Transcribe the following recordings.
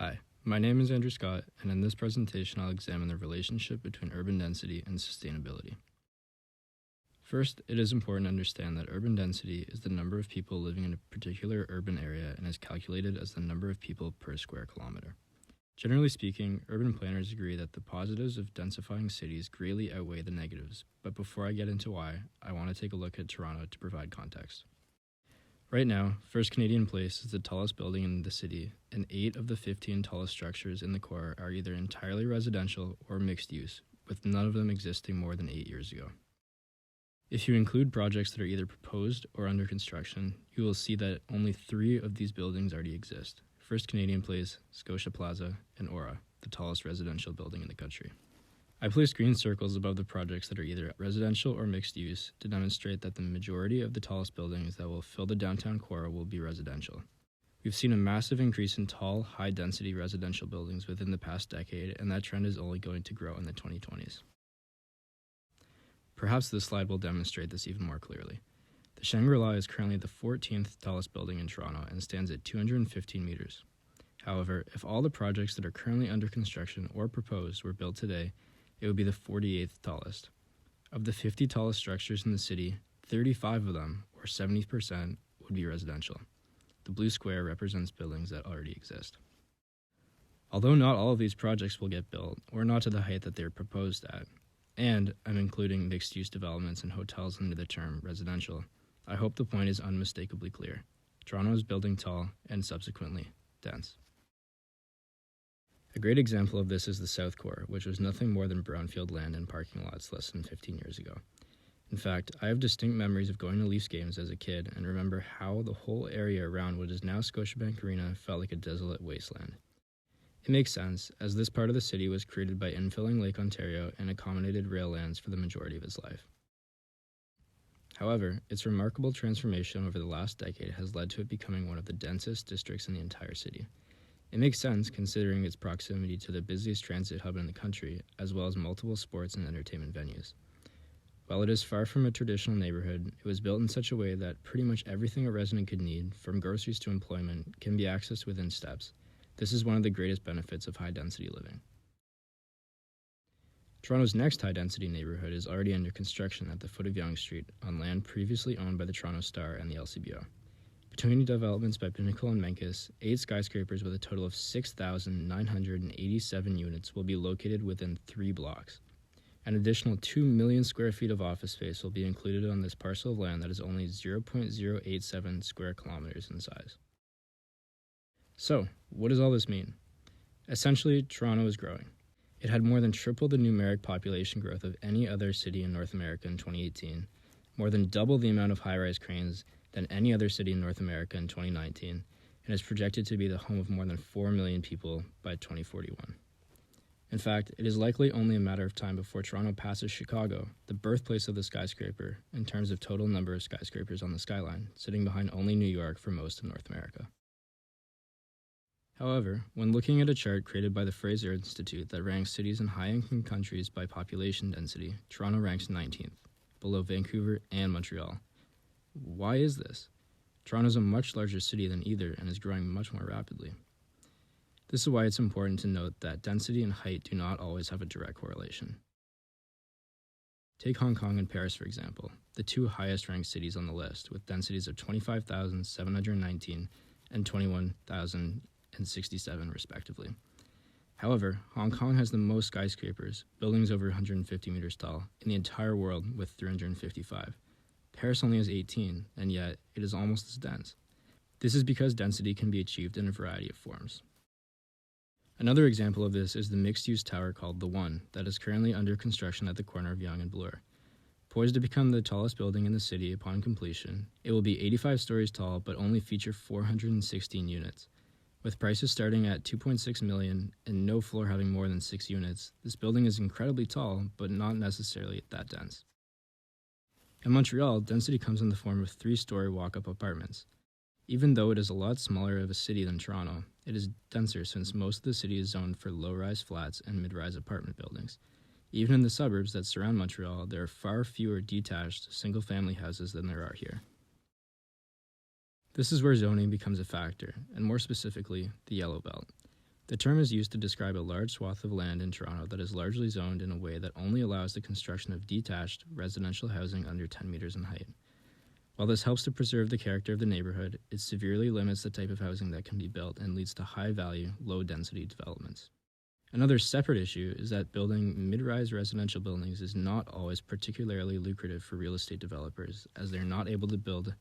Hi, my name is Andrew Scott, and in this presentation I'll examine the relationship between urban density and sustainability. First, it is important to understand that urban density is the number of people living in a particular urban area and is calculated as the number of people per square kilometer. Generally speaking, urban planners agree that the positives of densifying cities greatly outweigh the negatives, but before I get into why, I want to take a look at Toronto to provide context. Right now, First Canadian Place is the tallest building in the city, and 8 of the 15 tallest structures in the core are either entirely residential or mixed use, with none of them existing more than 8 years ago. If you include projects that are either proposed or under construction, you will see that only 3 of these buildings already exist: First Canadian Place, Scotia Plaza, and Aura, the tallest residential building in the country. I placed green circles above the projects that are either residential or mixed use to demonstrate that the majority of the tallest buildings that will fill the downtown core will be residential. We've seen a massive increase in tall, high-density residential buildings within the past decade, and that trend is only going to grow in the 2020s. Perhaps this slide will demonstrate this even more clearly. The Shangri-La is currently the 14th tallest building in Toronto and stands at 215 meters. However, if all the projects that are currently under construction or proposed were built today, it would be the 48th tallest. Of the 50 tallest structures in the city, 35 of them, or 70%, would be residential. The blue square represents buildings that already exist. Although not all of these projects will get built, or not to the height that they are proposed at, and I'm including mixed-use developments and hotels under the term residential, I hope the point is unmistakably clear. Toronto is building tall and subsequently dense. A great example of this is the South Core, which was nothing more than brownfield land and parking lots less than 15 years ago. In fact, I have distinct memories of going to Leafs games as a kid and remember how the whole area around what is now Scotiabank Arena felt like a desolate wasteland. It makes sense, as this part of the city was created by infilling Lake Ontario and accommodated rail lands for the majority of its life. However, its remarkable transformation over the last decade has led to it becoming one of the densest districts in the entire city. It makes sense considering its proximity to the busiest transit hub in the country, as well as multiple sports and entertainment venues. While it is far from a traditional neighborhood, it was built in such a way that pretty much everything a resident could need, from groceries to employment, can be accessed within steps. This is one of the greatest benefits of high-density living. Toronto's next high-density neighborhood is already under construction at the foot of Yonge Street on land previously owned by the Toronto Star and the LCBO. Between developments by Pinnacle and Menkes, 8 skyscrapers with a total of 6,987 units will be located within 3 blocks. An additional 2 million square feet of office space will be included on this parcel of land that is only 0.087 square kilometers in size. So, what does all this mean? Essentially, Toronto is growing. It had more than triple the numeric population growth of any other city in North America in 2018, more than double the amount of high-rise cranes than any other city in North America in 2019, and is projected to be the home of more than 4 million people by 2041. In fact, it is likely only a matter of time before Toronto passes Chicago, the birthplace of the skyscraper, in terms of total number of skyscrapers on the skyline, sitting behind only New York for most of North America. However, when looking at a chart created by the Fraser Institute that ranks cities in high-income countries by population density, Toronto ranks 19th, below Vancouver and Montreal. Why is this? Toronto is a much larger city than either and is growing much more rapidly. This is why it's important to note that density and height do not always have a direct correlation. Take Hong Kong and Paris, for example, the 2 highest-ranked cities on the list, with densities of 25,719 and 21,067 respectively. However, Hong Kong has the most skyscrapers, buildings over 150 meters tall, in the entire world with 355. Paris only has 18, and yet it is almost as dense. This is because density can be achieved in a variety of forms. Another example of this is the mixed-use tower called The One that is currently under construction at the corner of Yonge and Bloor. Poised to become the tallest building in the city upon completion, it will be 85 stories tall but only feature 416 units. With prices starting at $2.6 million and no floor having more than 6 units, this building is incredibly tall but not necessarily that dense. In Montreal, density comes in the form of 3-story walk-up apartments. Even though it is a lot smaller of a city than Toronto, it is denser since most of the city is zoned for low-rise flats and mid-rise apartment buildings. Even in the suburbs that surround Montreal, there are far fewer detached, single-family houses than there are here. This is where zoning becomes a factor, and more specifically, the Yellow Belt. The term is used to describe a large swath of land in Toronto that is largely zoned in a way that only allows the construction of detached residential housing under 10 meters in height. While this helps to preserve the character of the neighborhood, it severely limits the type of housing that can be built and leads to high-value, low-density developments. Another separate issue is that building mid-rise residential buildings is not always particularly lucrative for real estate developers, as they're not able to build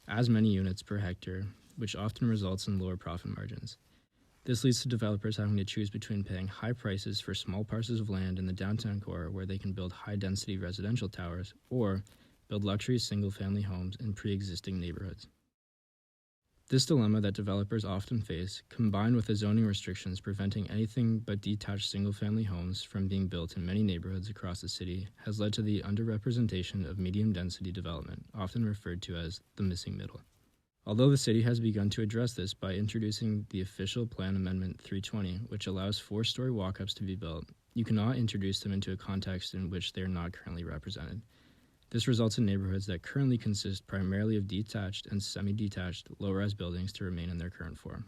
as many units per hectare, which often results in lower profit margins. This leads to developers having to choose between paying high prices for small parcels of land in the downtown core where they can build high-density residential towers, or build luxury single-family homes in pre-existing neighborhoods. This dilemma that developers often face, combined with the zoning restrictions preventing anything but detached single-family homes from being built in many neighborhoods across the city, has led to the underrepresentation of medium-density development, often referred to as the missing middle. Although the city has begun to address this by introducing the official Plan Amendment 320, which allows 4-story walk-ups to be built, you cannot introduce them into a context in which they are not currently represented. This results in neighborhoods that currently consist primarily of detached and semi-detached low-rise buildings to remain in their current form.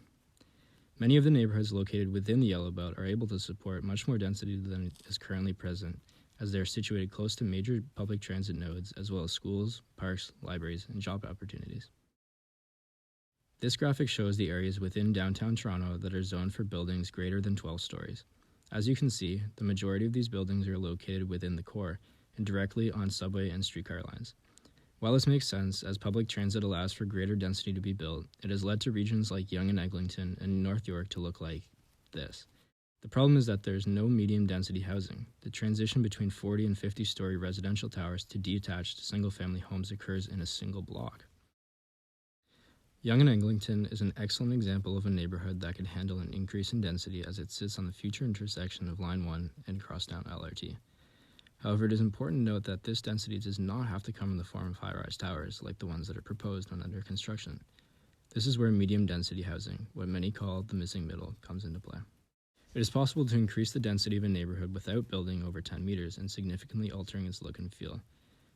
Many of the neighborhoods located within the Yellow Belt are able to support much more density than is currently present, as they are situated close to major public transit nodes as well as schools, parks, libraries, and job opportunities. This graphic shows the areas within downtown Toronto that are zoned for buildings greater than 12 stories. As you can see, the majority of these buildings are located within the core and directly on subway and streetcar lines. While this makes sense, as public transit allows for greater density to be built, it has led to regions like Yonge and Eglinton and North York to look like this. The problem is that there's no medium density housing. The transition between 40 and 50-story residential towers to detached single-family homes occurs in a single block. Yonge and Eglinton is an excellent example of a neighborhood that could handle an increase in density as it sits on the future intersection of Line 1 and Crosstown LRT. However, it is important to note that this density does not have to come in the form of high-rise towers like the ones that are proposed when under construction. This is where medium-density housing, what many call the missing middle, comes into play. It is possible to increase the density of a neighborhood without building over 10 meters and significantly altering its look and feel.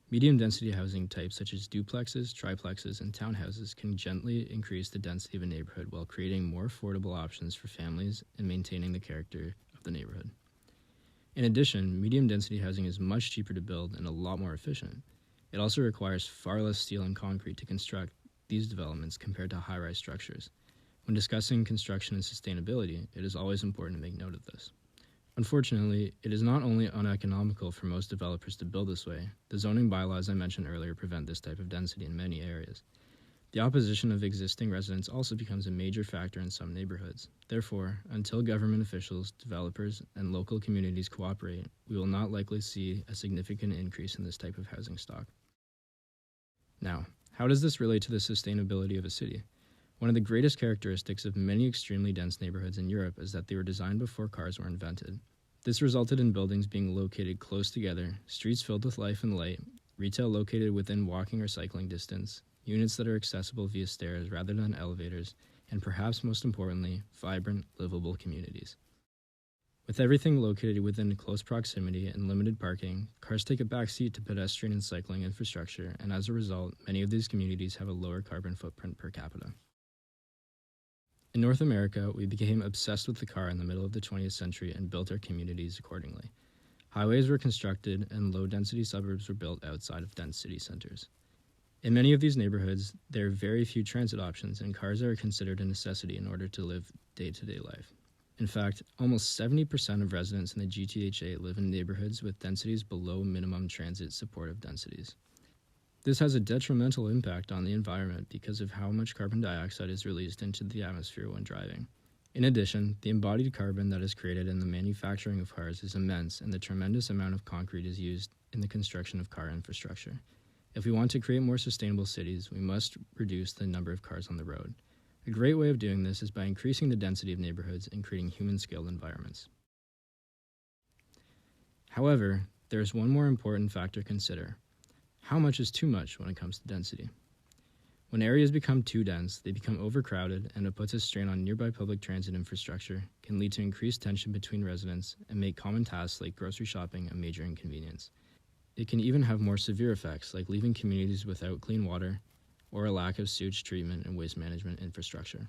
Medium-density housing types such as duplexes, triplexes, and townhouses can gently increase the density of a neighborhood while creating more affordable options for families and maintaining the character of the neighborhood. In addition, medium-density housing is much cheaper to build and a lot more efficient. It also requires far less steel and concrete to construct these developments compared to high-rise structures. When discussing construction and sustainability, it is always important to make note of this. Unfortunately, it is not only uneconomical for most developers to build this way, the zoning bylaws I mentioned earlier prevent this type of density in many areas. The opposition of existing residents also becomes a major factor in some neighborhoods. Therefore, until government officials, developers, and local communities cooperate, we will not likely see a significant increase in this type of housing stock. Now, how does this relate to the sustainability of a city? One of the greatest characteristics of many extremely dense neighborhoods in Europe is that they were designed before cars were invented. This resulted in buildings being located close together, streets filled with life and light, retail located within walking or cycling distance, units that are accessible via stairs rather than elevators, and perhaps most importantly, vibrant, livable communities. With everything located within close proximity and limited parking, cars take a backseat to pedestrian and cycling infrastructure, and as a result, many of these communities have a lower carbon footprint per capita. In North America, we became obsessed with the car in the middle of the 20th century and built our communities accordingly. Highways were constructed and low-density suburbs were built outside of dense city centers. In many of these neighborhoods, there are very few transit options, and cars are considered a necessity in order to live day-to-day life. In fact, almost 70% of residents in the GTHA live in neighborhoods with densities below minimum transit supportive densities. This has a detrimental impact on the environment because of how much carbon dioxide is released into the atmosphere when driving. In addition, the embodied carbon that is created in the manufacturing of cars is immense, and the tremendous amount of concrete is used in the construction of car infrastructure. If we want to create more sustainable cities, we must reduce the number of cars on the road. A great way of doing this is by increasing the density of neighborhoods and creating human-scaled environments. However, there is one more important factor to consider. How much is too much when it comes to density? When areas become too dense, they become overcrowded, and it puts a strain on nearby public transit infrastructure, can lead to increased tension between residents, and make common tasks like grocery shopping a major inconvenience. It can even have more severe effects, like leaving communities without clean water, or a lack of sewage treatment and waste management infrastructure.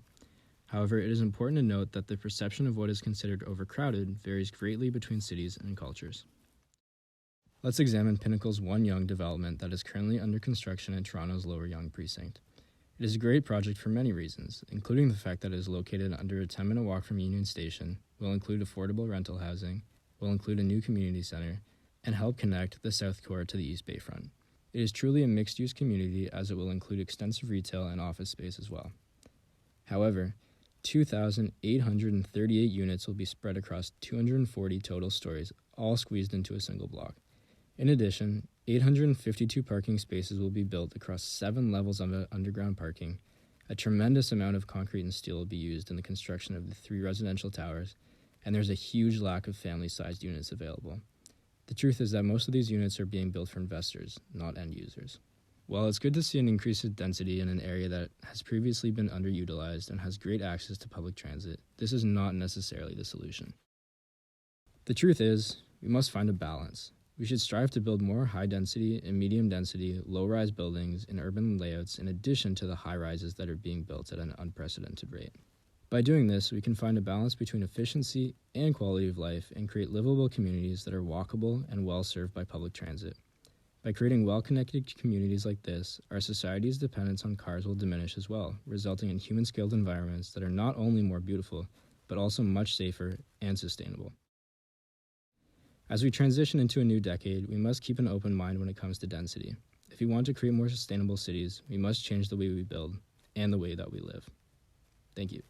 However, it is important to note that the perception of what is considered overcrowded varies greatly between cities and cultures. Let's examine Pinnacle's One Yonge development that is currently under construction in Toronto's Lower Yonge precinct. It is a great project for many reasons, including the fact that it is located under a 10-minute walk from Union Station, will include affordable rental housing, will include a new community center, and help connect the South Core to the East Bayfront. It is truly a mixed-use community as it will include extensive retail and office space as well. However, 2,838 units will be spread across 240 total stories, all squeezed into a single block. In addition, 852 parking spaces will be built across 7 levels of underground parking. A tremendous amount of concrete and steel will be used in the construction of the 3 residential towers, and there's a huge lack of family-sized units available. The truth is that most of these units are being built for investors, not end users. While it's good to see an increase in density in an area that has previously been underutilized and has great access to public transit, this is not necessarily the solution. The truth is, we must find a balance. We should strive to build more high-density and medium-density, low-rise buildings in urban layouts in addition to the high-rises that are being built at an unprecedented rate. By doing this, we can find a balance between efficiency and quality of life and create livable communities that are walkable and well-served by public transit. By creating well-connected communities like this, our society's dependence on cars will diminish as well, resulting in human-scaled environments that are not only more beautiful, but also much safer and sustainable. As we transition into a new decade, we must keep an open mind when it comes to density. If we want to create more sustainable cities, we must change the way we build and the way that we live. Thank you.